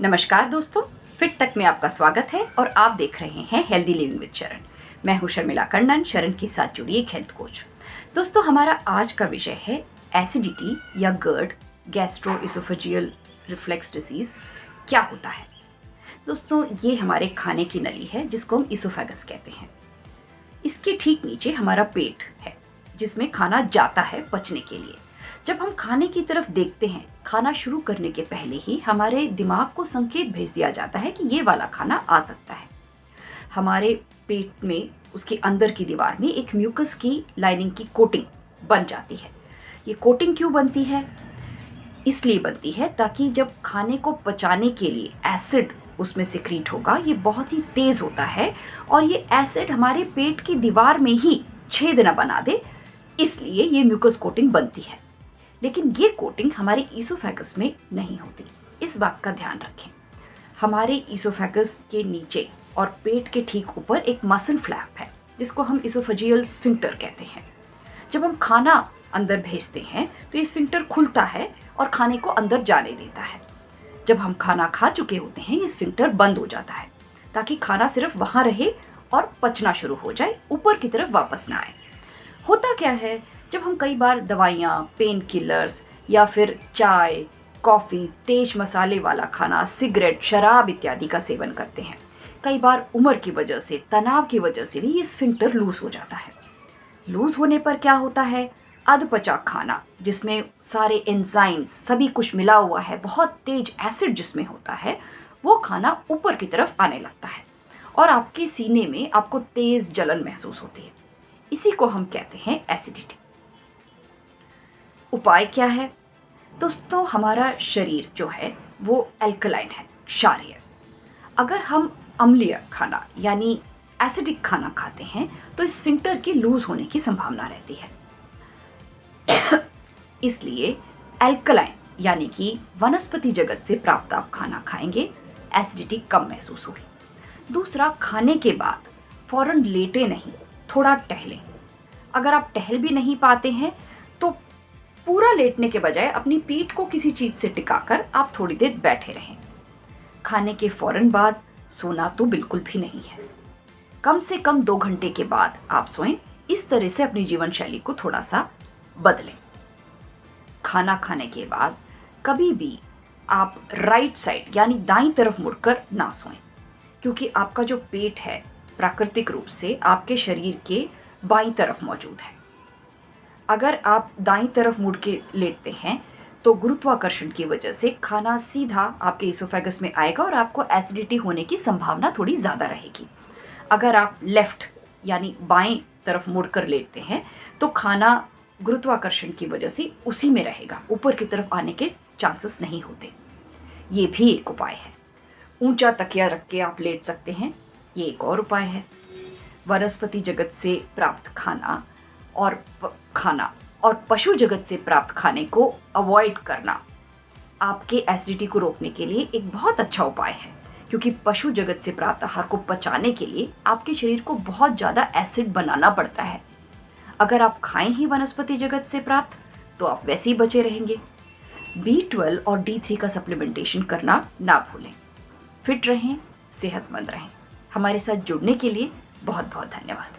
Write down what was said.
नमस्कार दोस्तों, फिट तक में आपका स्वागत है और आप देख रहे हैं हेल्दी लिविंग विद शरण। मैं हूं शर्मिला कर्णन, शरण के साथ जुड़ी एक हेल्थ कोच। दोस्तों, हमारा आज का विषय है एसिडिटी या GERD, गैस्ट्रोइसोफेजियल रिफ्लेक्स डिसीज, क्या होता है। दोस्तों, ये हमारे खाने की नली है जिसको हम इसोफेगस कहते हैं। इसके ठीक नीचे हमारा पेट है जिसमें खाना जाता है पचने के लिए। जब हम खाने की तरफ देखते हैं, खाना शुरू करने के पहले ही हमारे दिमाग को संकेत भेज दिया जाता है कि ये वाला खाना आ सकता है। हमारे पेट में उसके अंदर की दीवार में एक म्यूकस की लाइनिंग की कोटिंग बन जाती है। ये कोटिंग क्यों बनती है? इसलिए बनती है ताकि जब खाने को पचाने के लिए एसिड उसमें सिक्रीट होगा, ये बहुत ही तेज़ होता है और ये एसिड हमारे पेट की दीवार में ही छेद न बना दे, इसलिए ये म्यूकस कोटिंग बनती है। लेकिन ये कोटिंग हमारे ईसोफेगस में नहीं होती, इस बात का ध्यान रखें। हमारे ईसोफेगस के नीचे और पेट के ठीक ऊपर एक मसल फ्लैप है जिसको हम इसोफेजियल स्फिंक्टर कहते हैं। जब हम खाना अंदर भेजते हैं तो ये स्फिंक्टर खुलता है और खाने को अंदर जाने देता है। जब हम खाना खा चुके होते हैं, ये स्फिंक्टर बंद हो जाता है ताकि खाना सिर्फ वहाँ रहे और पचना शुरू हो जाए, ऊपर की तरफ वापस ना आए। होता क्या है, जब हम कई बार दवाइयाँ, पेन किलर्स या फिर चाय, कॉफ़ी, तेज मसाले वाला खाना, सिगरेट, शराब इत्यादि का सेवन करते हैं, कई बार उम्र की वजह से, तनाव की वजह से भी ये स्फिंक्टर लूज हो जाता है। लूज होने पर क्या होता है, अधपचा खाना जिसमें सारे एंजाइम्स सभी कुछ मिला हुआ है, बहुत तेज एसिड जिसमें होता है, वो खाना ऊपर की तरफ आने लगता है और आपके सीने में आपको तेज जलन महसूस होती है। इसी को हम कहते हैं एसिडिटी। उपाय क्या है? दोस्तों, हमारा शरीर जो है वो एल्कलाइन है, क्षारीय। अगर हम अम्लीय खाना यानी एसिडिक खाना खाते हैं तो इस स्फिंक्टर के लूज होने की संभावना रहती है। इसलिए एल्कलाइन यानी कि वनस्पति जगत से प्राप्त आप खाना खाएंगे, एसिडिटी कम महसूस होगी। दूसरा, खाने के बाद फौरन लेटे नहीं, थोड़ा टहलें। अगर आप टहल भी नहीं पाते हैं तो पूरा लेटने के बजाय अपनी पीठ को किसी चीज़ से टिकाकर आप थोड़ी देर बैठे रहें। खाने के फौरन बाद सोना तो बिल्कुल भी नहीं है। कम से कम 2 घंटे के बाद आप सोएं। इस तरह से अपनी जीवन शैली को थोड़ा सा बदलें। खाना खाने के बाद कभी भी आप राइट साइड यानी दाईं तरफ मुड़कर ना सोएं, क्योंकि आपका जो पेट है प्राकृतिक रूप से आपके शरीर के बाईं तरफ मौजूद है। अगर आप दाईं तरफ मुड़ के लेटते हैं तो गुरुत्वाकर्षण की वजह से खाना सीधा आपके इसोफेगस में आएगा और आपको एसिडिटी होने की संभावना थोड़ी ज़्यादा रहेगी। अगर आप लेफ्ट यानी बाएं तरफ मुड़कर लेटते हैं तो खाना गुरुत्वाकर्षण की वजह से उसी में रहेगा, ऊपर की तरफ आने के चांसेस नहीं होते। ये भी एक उपाय है। ऊंचा तकिया रख के आप लेट सकते हैं, ये एक और उपाय है। वनस्पति जगत से प्राप्त खाना और पशु जगत से प्राप्त खाने को अवॉइड करना आपके एसिडिटी को रोकने के लिए एक बहुत अच्छा उपाय है, क्योंकि पशु जगत से प्राप्त आहार को पचाने के लिए आपके शरीर को बहुत ज़्यादा एसिड बनाना पड़ता है। अगर आप खाएं ही वनस्पति जगत से प्राप्त तो आप वैसे ही बचे रहेंगे। B12 और D3 का सप्लीमेंटेशन करना ना भूलें। फिट रहें, सेहतमंद रहें। हमारे साथ जुड़ने के लिए बहुत बहुत धन्यवाद।